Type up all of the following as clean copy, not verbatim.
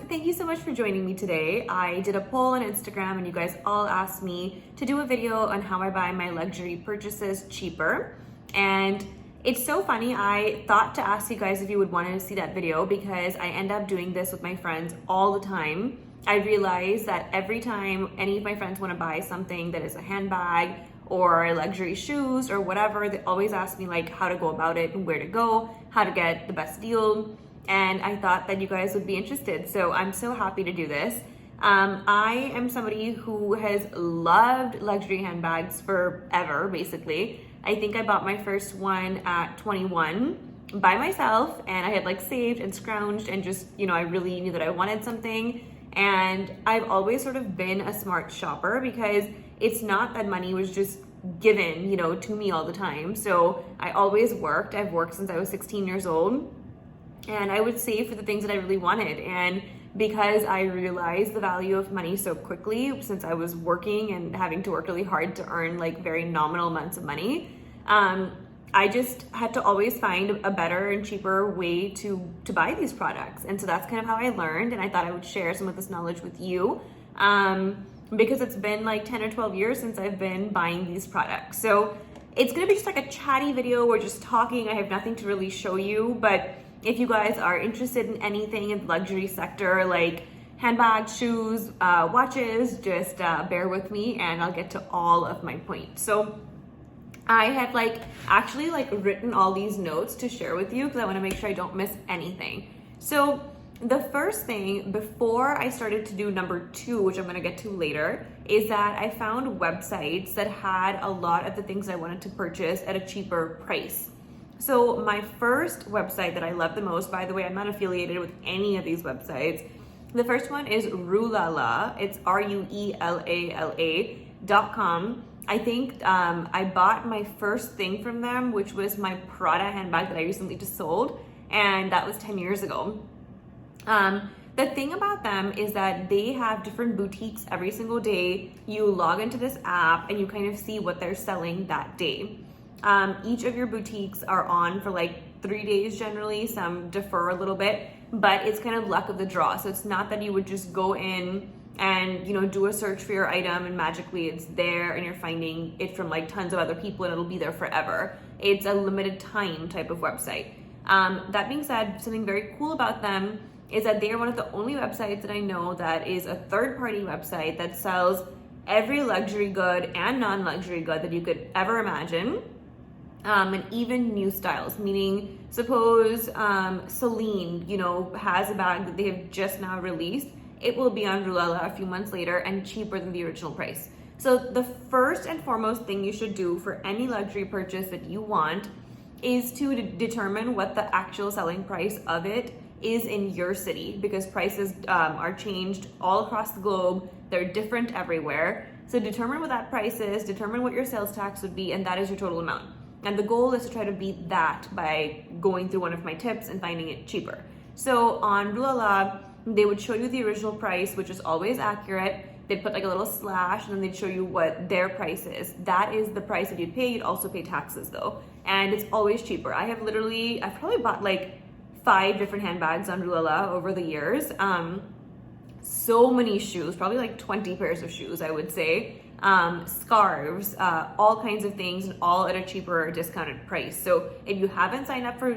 thank you so much for joining me today. I did a poll on Instagram and you guys all asked me to do a video on how I buy my luxury purchases cheaper. And it's so funny, I thought to ask you guys if you would want to see that video because I end up doing this with my friends all the time. I realize that every time any of my friends want to buy something that is a handbag or luxury shoes or whatever, they always ask me like how to go about it and where to go, how to get the best deal. And I thought that you guys would be interested. So I'm so happy to do this. I am somebody who has loved luxury handbags forever, basically. I think I bought my first one at 21 by myself, and I had like saved and scrounged and just, I really knew that I wanted something. And I've always sort of been a smart shopper because it's not that money was just given, to me all the time. So I always worked. I've worked since I was 16 years old. And I would save for the things that I really wanted. And because I realized the value of money so quickly, since I was working and having to work really hard to earn like very nominal amounts of money, I just had to always find a better and cheaper way to buy these products. And so that's kind of how I learned. And I thought I would share some of this knowledge with you because it's been like 10 or 12 years since I've been buying these products. So it's gonna be just like a chatty video. We're just talking. I have nothing to really show you, but if you guys are interested in anything in the luxury sector, like handbags, shoes, watches, just bear with me and I'll get to all of my points. So I have actually written all these notes to share with you because I want to make sure I don't miss anything. So the first thing before I started to do number 2, which I'm going to get to later, is that I found websites that had a lot of the things I wanted to purchase at a cheaper price. So my first website that I love the most, by the way, I'm not affiliated with any of these websites. The first one is Lala. It's RUELALA.com. I think I bought my first thing from them, which was my Prada handbag that I recently just sold, and that was 10 years ago. The thing about them is that they have different boutiques every single day. You log into this app and you kind of see what they're selling that day. Each of your boutiques are on for 3 days generally. Some defer a little bit, but it's kind of luck of the draw. So it's not that you would just go in and do a search for your item and magically it's there and you're finding it from tons of other people and it'll be there forever. It's a limited time type of website. That being said, something very cool about them is that they are one of the only websites that I know that is a third-party website that sells every luxury good and non-luxury good that you could ever imagine. And even new styles, meaning suppose Celine, has a bag that they have just now released, it will be on Lala a few months later and cheaper than the original price. So the first and foremost thing you should do for any luxury purchase that you want is to determine what the actual selling price of it is in your city, because prices are changed all across the globe. They're different everywhere. So determine what that price is, determine what your sales tax would be, and that is your total amount. And the goal is to try to beat that by going through one of my tips and finding it cheaper. So on Lala, they would show you the original price, which is always accurate. They'd put a little slash and then they'd show you what their price is. That is the price that you'd pay. You'd also pay taxes though. And it's always cheaper. I've probably bought 5 different handbags on Lala over the years. So many shoes, probably 20 pairs of shoes, I would say. Scarves, all kinds of things, and all at a cheaper discounted price. So if you haven't signed up for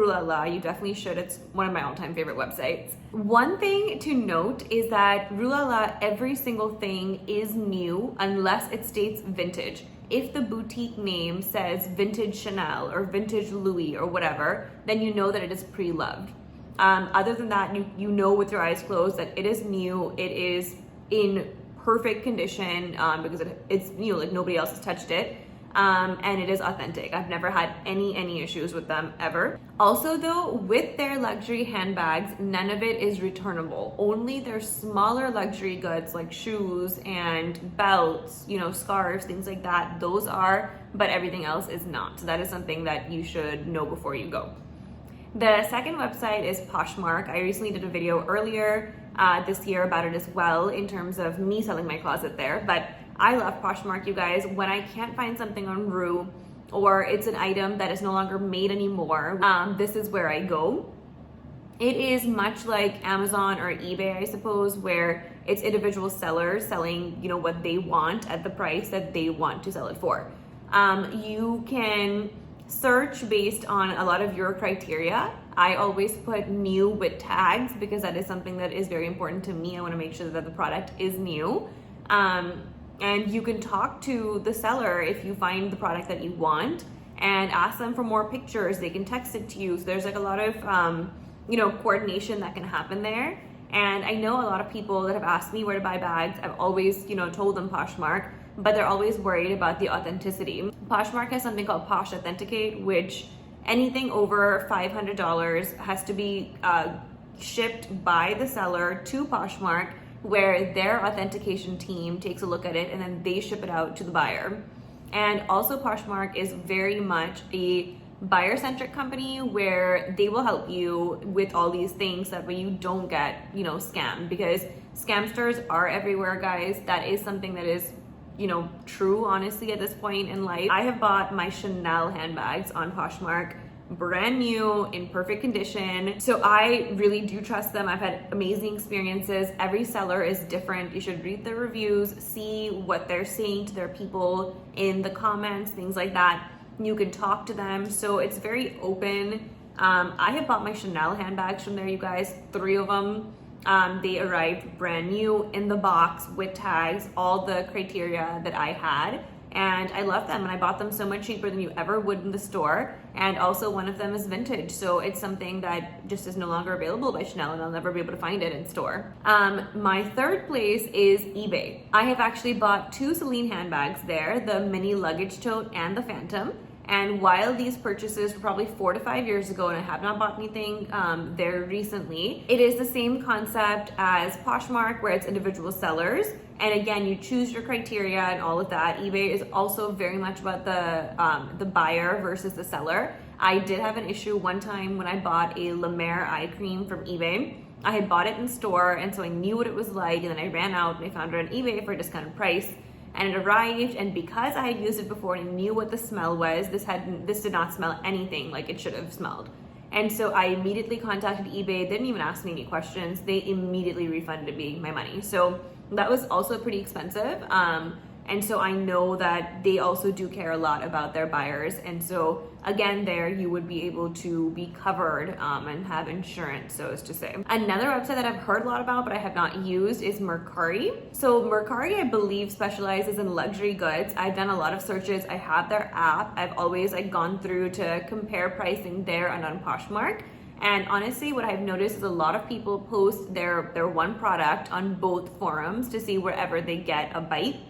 Lala, you definitely should. It's one of my all-time favorite websites. One thing to note is that Lala, every single thing is new unless it states vintage. If the boutique name says vintage Chanel or vintage Louis or whatever, then you know that it is pre-loved. Other than that, you know with your eyes closed that it is new, it is in perfect condition because it's new, nobody else has touched it, and it is authentic. I've never had any issues with them ever. Also though, with their luxury handbags, none of it is returnable. Only their smaller luxury goods like shoes and belts, scarves, things like that, those are, but everything else is not. So that is something that you should know before you go. The second website is Poshmark. I recently did a video earlier this year about it as well in terms of me selling my closet there, but I love Poshmark, you guys. When I can't find something on Rue or it's an item that is no longer made anymore, this is where I go. It is much like Amazon or eBay, I suppose, where it's individual sellers selling, what they want at the price that they want to sell it for. You can search based on a lot of your criteria. I always put new with tags because that is something that is very important to me. I want to make sure that the product is new. And you can talk to the seller if you find the product that you want and ask them for more pictures. They can text it to you. So there's like a lot of coordination that can happen there. And I know a lot of people that have asked me where to buy bags. I've always, told them Poshmark, but they're always worried about the authenticity. Poshmark has something called Posh Authenticate, which anything over $500 has to be shipped by the seller to Poshmark, where their authentication team takes a look at it and then they ship it out to the buyer. And also Poshmark is very much a buyer-centric company where they will help you with all these things that way you don't get, scammed, because scamsters are everywhere, guys. That is something that is, true, honestly, at this point in life. I have bought my Chanel handbags on Poshmark, brand new, in perfect condition. So I really do trust them. I've had amazing experiences. Every seller is different. You should read the reviews, see what they're saying to their people in the comments, things like that. You can talk to them. So it's very open. I have bought my Chanel handbags from there, you guys, 3 of them. They arrived brand new in the box with tags, all the criteria that I had. And I love them, and I bought them so much cheaper than you ever would in the store. And also one of them is vintage, so it's something that just is no longer available by Chanel, and I'll never be able to find it in store. My third place is eBay. I have actually bought 2 Celine handbags there, the mini luggage tote and the Phantom. And while these purchases were probably 4 to 5 years ago, and I have not bought anything there recently, it is the same concept as Poshmark, where it's individual sellers. And again, you choose your criteria and all of that. eBay is also very much about the buyer versus the seller. I did have an issue one time when I bought a La Mer eye cream from eBay. I had bought it in store, and so I knew what it was like, and then I ran out and I found it on eBay for a discounted price. And it arrived, and because I had used it before and I knew what the smell was, this did not smell anything like it should have smelled. And so I immediately contacted eBay. They didn't even ask me any questions. They immediately refunded me my money. So that was also pretty expensive. And so I know that they also do care a lot about their buyers. And so again, there you would be able to be covered and have insurance, so as to say. Another website that I've heard a lot about but I have not used is Mercari. So Mercari, I believe, specializes in luxury goods. I've done a lot of searches. I have their app. I've always gone through to compare pricing there and on Poshmark. And honestly, what I've noticed is a lot of people post their one product on both forums to see wherever they get a bite.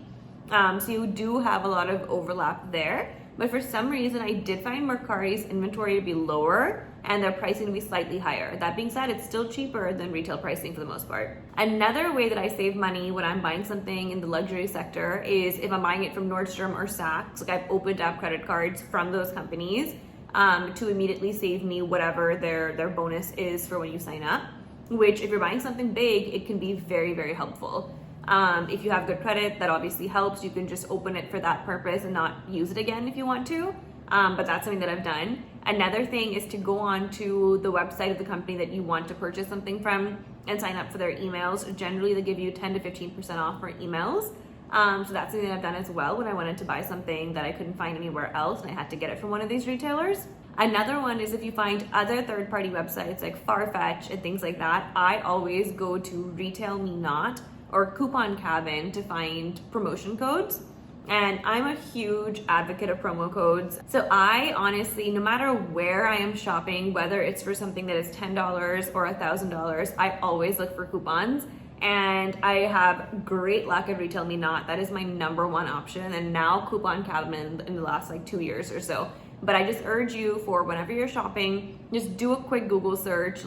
So you do have a lot of overlap there. But for some reason, I did find Mercari's inventory to be lower and their pricing to be slightly higher. That being said, it's still cheaper than retail pricing for the most part. Another way that I save money when I'm buying something in the luxury sector is if I'm buying it from Nordstrom or Saks. I've opened up credit cards from those companies to immediately save me whatever their bonus is for when you sign up, which if you're buying something big, it can be very, very helpful. If you have good credit, that obviously helps. You can just open it for that purpose and not use it again if you want to. But that's something that I've done. Another thing is to go on to the website of the company that you want to purchase something from and sign up for their emails. Generally, they give you 10 to 15% off for emails. So that's something that I've done as well when I wanted to buy something that I couldn't find anywhere else and I had to get it from one of these retailers. Another one is if you find other third-party websites like Farfetch and things like that, I always go to Retail Me Not or Coupon Cabin to find promotion codes. And I'm a huge advocate of promo codes. So I honestly, no matter where I am shopping, whether it's for something that is $10 or $1,000, I always look for coupons. And I have great luck at Retail Me Not. That is my number one option. And now Coupon Cabin in the last 2 years or so. But I just urge you, for whenever you're shopping, just do a quick Google search,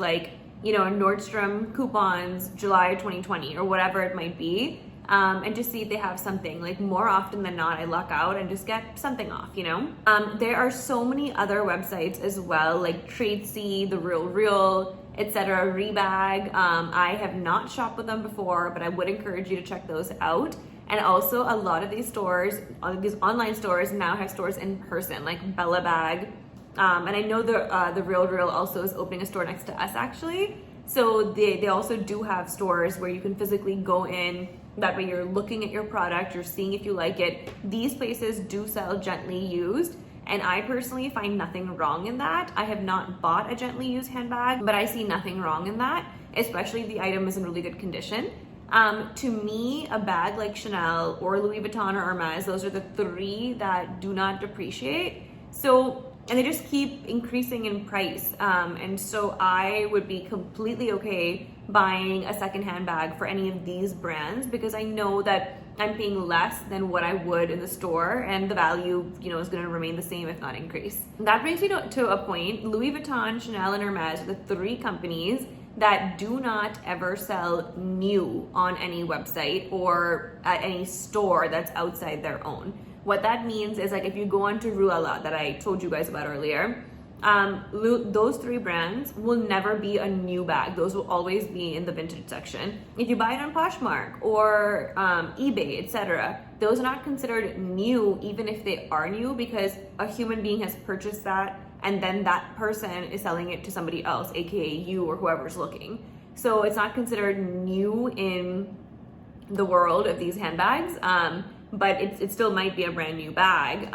Nordstrom coupons, July 2020 or whatever it might be. And just see if they have something. More often than not, I luck out and just get something off, There are so many other websites as well, like Tradesy, The Real, etc., Rebag. I have not shopped with them before, but I would encourage you to check those out. And also a lot of these stores, these online stores now have stores in person, like Bella Bag, And I know the Real also is opening a store next to us actually. So they also do have stores where you can physically go in. That way you're looking at your product, you're seeing if you like it. These places do sell gently used, and I personally find nothing wrong in that. I have not bought a gently used handbag, but I see nothing wrong in that, especially if the item is in really good condition. To me, a bag like Chanel or Louis Vuitton or Hermes, those are the three that do not depreciate. So, and they just keep increasing in price. And so I would be completely okay buying a secondhand bag for any of these brands because I know that I'm paying less than what I would in the store, and the value, is going to remain the same if not increase. That brings me to a point. Louis Vuitton, Chanel, and Hermes are the three companies that do not ever sell new on any website or at any store that's outside their own. What that means is, like, if you go onto Lala that I told you guys about earlier, those three brands will never be a new bag. Those will always be in the vintage section. If you buy it on Poshmark or eBay, etc., those are not considered new, even if they are new, because a human being has purchased that and then that person is selling it to somebody else, aka you or whoever's looking. So it's not considered new in the world of these handbags. But it still might be a brand new bag.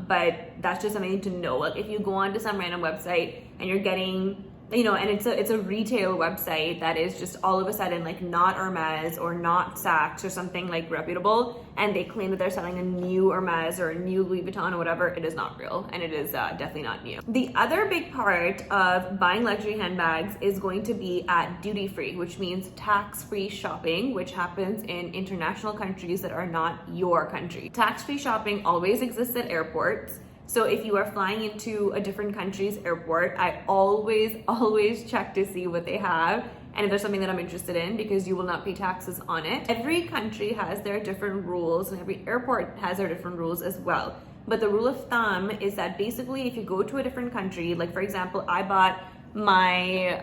But that's just something to know. Like, if you go onto some random website and you're getting, and it's a retail website that is just all of a sudden like not Hermes or not Saks or something like reputable, and they claim that they're selling a new Hermes or a new Louis Vuitton or whatever, it is not real, and it is definitely not new. The other big part of buying luxury handbags is going to be at duty free, which means tax-free shopping, which happens in international countries that are not your country. Tax-free shopping always exists at airports. So if you are flying into a different country's airport, I always check to see what they have and if there's something that I'm interested in, because you will not pay taxes on it. Every country has their different rules and every airport has their different rules as well. But the rule of thumb is that basically if you go to a different country, like for example, I bought my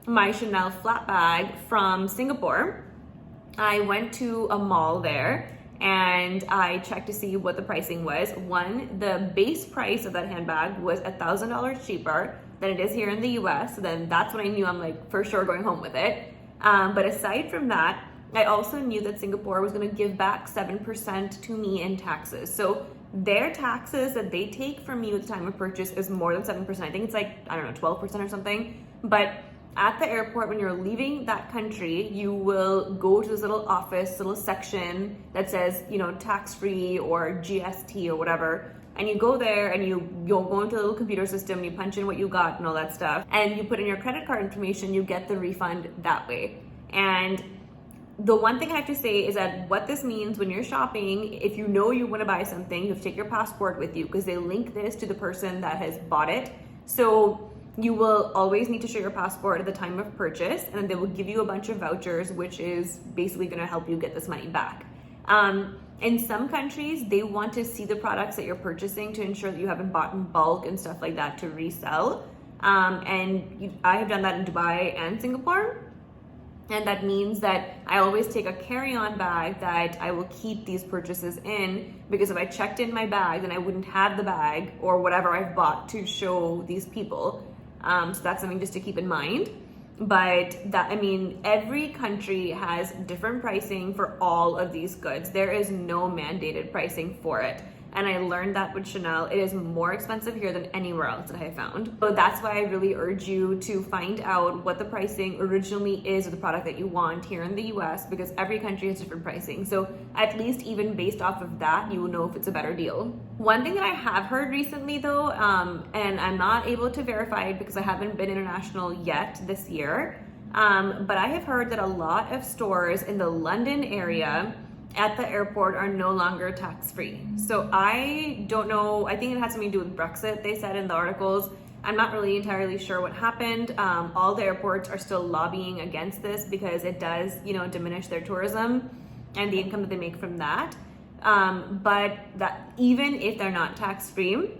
Chanel flat bag from Singapore. I went to a mall there and I checked to see what the pricing was. The base price of that handbag was $1,000 cheaper than it is here in the US. So then that's when I knew I'm like for sure going home with it. But aside from that, I also knew that Singapore was gonna give back 7% to me in taxes. So their taxes that they take from you at the time of purchase is more than 7%. I think it's like, 12% or something. But at the airport, when you're leaving that country, you will go to this little office, little section that says, tax-free or GST or whatever. And you go there and you'll go into the little computer system, you punch in what you got and all that stuff. And you put in your credit card information, you get the refund that way. And the one thing I have to say is that what this means when you're shopping, if you know you want to buy something, you have to take your passport with you because they link this to the person that has bought it. So you will always need to show your passport at the time of purchase, and then they will give you a bunch of vouchers, which is basically going to help you get this money back. In some countries, they want to see the products that you're purchasing to ensure that you haven't bought in bulk and stuff like that to resell. I have done that in Dubai and Singapore. And that means that I always take a carry-on bag that I will keep these purchases in, because if I checked in my bag, then I wouldn't have the bag or whatever I've bought to show these people. So that's something just to keep in mind. But every country has different pricing for all of these goods. There is no mandated pricing for it. And I learned that with Chanel, it is more expensive here than anywhere else that I have found. So that's why I really urge you to find out what the pricing originally is of the product that you want here in the US, because every country has different pricing. So at least even based off of that, you will know if it's a better deal. One thing that I have heard recently though, and I'm not able to verify it because I haven't been international yet this year, but I have heard that a lot of stores in the London area at the airport are no longer tax-free. So I don't know, I think it has something to do with Brexit, they said in the articles. I'm not really entirely sure what happened. All the airports are still lobbying against this because it does, diminish their tourism and the income that they make from that. But that even if they're not tax-free,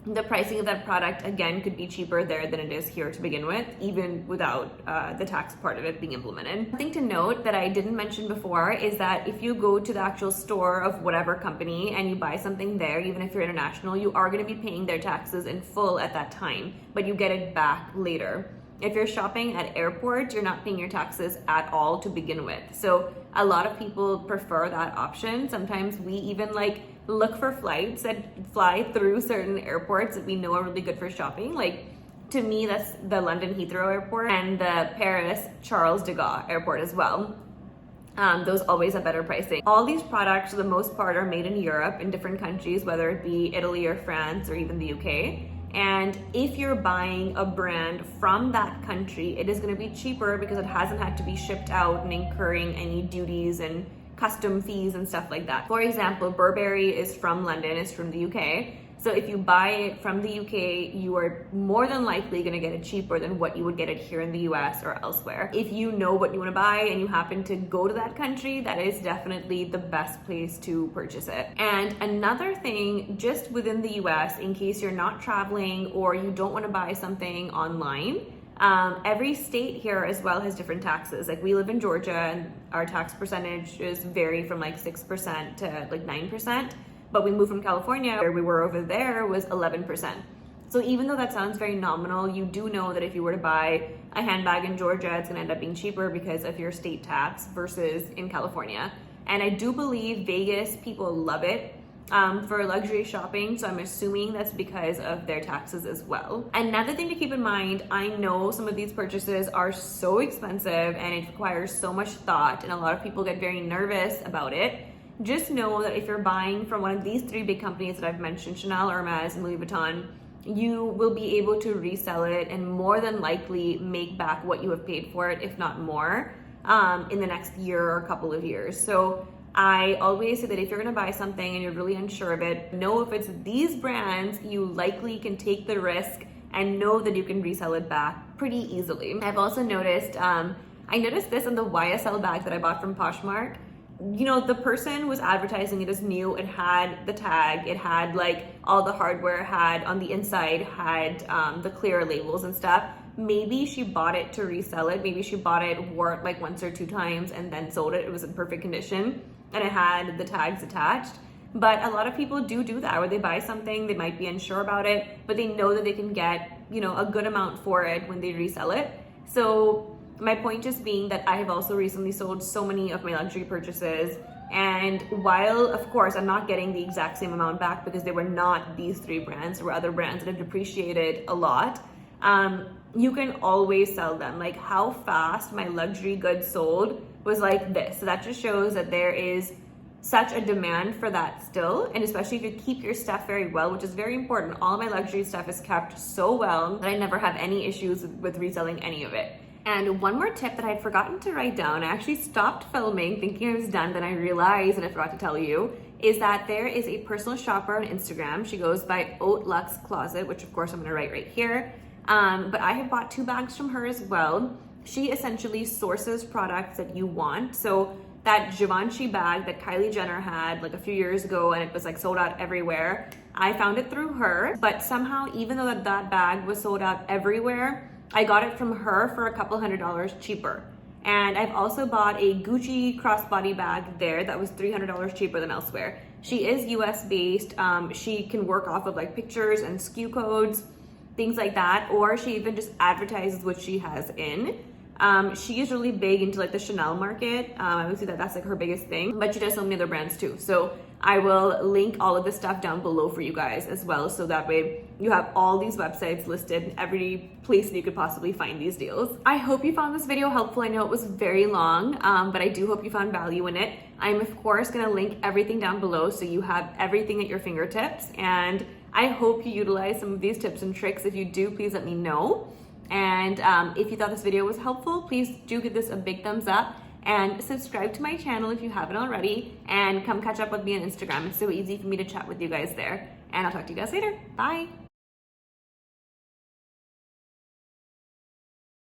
the pricing of that product, again, could be cheaper there than it is here to begin with, even without the tax part of it being implemented. One thing to note that I didn't mention before is that if you go to the actual store of whatever company and you buy something there, even if you're international, you are going to be paying their taxes in full at that time, but you get it back later. If you're shopping at airports, you're not paying your taxes at all to begin with. So a lot of people prefer that option. Sometimes we even like look for flights that fly through certain airports that we know are really good for shopping. Like, to me, that's the London Heathrow Airport and the Paris Charles de Gaulle Airport as well. Those always have better pricing. All these products, for the most part, are made in Europe, in different countries, whether it be Italy or France or even the UK. And if you're buying a brand from that country, it is going to be cheaper because it hasn't had to be shipped out and incurring any duties and custom fees and stuff like that. For example, Burberry is from London, it's from the UK. So if you buy it from the UK, you are more than likely going to get it cheaper than what you would get it here in the US or elsewhere. If you know what you want to buy and you happen to go to that country, that is definitely the best place to purchase it. And another thing, just within the US, in case you're not traveling or you don't want to buy something online, every state here as well has different taxes. Like, we live in Georgia and our tax percentages vary from like 6% to like 9%. But we moved from California, where we were over there was 11%. So even though that sounds very nominal, you do know that if you were to buy a handbag in Georgia, it's gonna end up being cheaper because of your state tax versus in California. And I do believe Vegas, people love it for luxury shopping. So I'm assuming that's because of their taxes as well. Another thing to keep in mind, I know some of these purchases are so expensive and it requires so much thought, and a lot of people get very nervous about it. Just know that if you're buying from one of these three big companies that I've mentioned, Chanel, Hermes, and Louis Vuitton, you will be able to resell it and more than likely make back what you have paid for it, if not more, in the next year or a couple of years. So I always say that if you're gonna buy something and you're really unsure of it, know if it's these brands, you likely can take the risk and know that you can resell it back pretty easily. I've also noticed, I noticed this on the YSL bag that I bought from Poshmark. You know, the person was advertising it as new. It had the tag, it had like all the hardware, had on the inside, had the clear labels and stuff. Maybe she bought it to resell it. Maybe she bought it, wore it like once or two times and then sold it. It was in perfect condition and it had the tags attached. But a lot of people do that, where they buy something, they might be unsure about it, but they know that they can get, you know, a good amount for it when they resell it. So my point just being that I have also recently sold so many of my luxury purchases, and while of course I'm not getting the exact same amount back because they were not these three brands, there were other brands that have depreciated a lot, you can always sell them. Like, how fast my luxury goods sold was like this. So that just shows that there is such a demand for that still, and especially if you keep your stuff very well, which is very important. All of my luxury stuff is kept so well that I never have any issues with reselling any of it. And one more tip that I'd forgotten to write down, I actually stopped filming thinking I was done, then I realized that I forgot to tell you, is that there is a personal shopper on Instagram. She goes by Haute Luxe Closet, which of course I'm gonna write right here. But I have bought 2 bags from her as well. She essentially sources products that you want. So that Givenchy bag that Kylie Jenner had like a few years ago and it was like sold out everywhere, I found it through her. But somehow, even though that bag was sold out everywhere, I got it from her for a couple $100 cheaper. And I've also bought a Gucci crossbody bag there that was $300 cheaper than elsewhere. She is US based. She can work off of like pictures and SKU codes, things like that, or she even just advertises what she has in. She is really big into like the Chanel market. I would say that that's like her biggest thing, but she does so many other brands too. So I will link all of this stuff down below for you guys as well. So that way you have all these websites listed in every place that you could possibly find these deals. I hope you found this video helpful. I know it was very long, but I do hope you found value in it. I'm of course gonna link everything down below so you have everything at your fingertips. And I hope you utilize some of these tips and tricks. If you do, please let me know. And if you thought this video was helpful, please do give this a big thumbs up and subscribe to my channel if you haven't already, and come catch up with me on Instagram. It's so easy for me to chat with you guys there. And I'll talk to you guys later. Bye.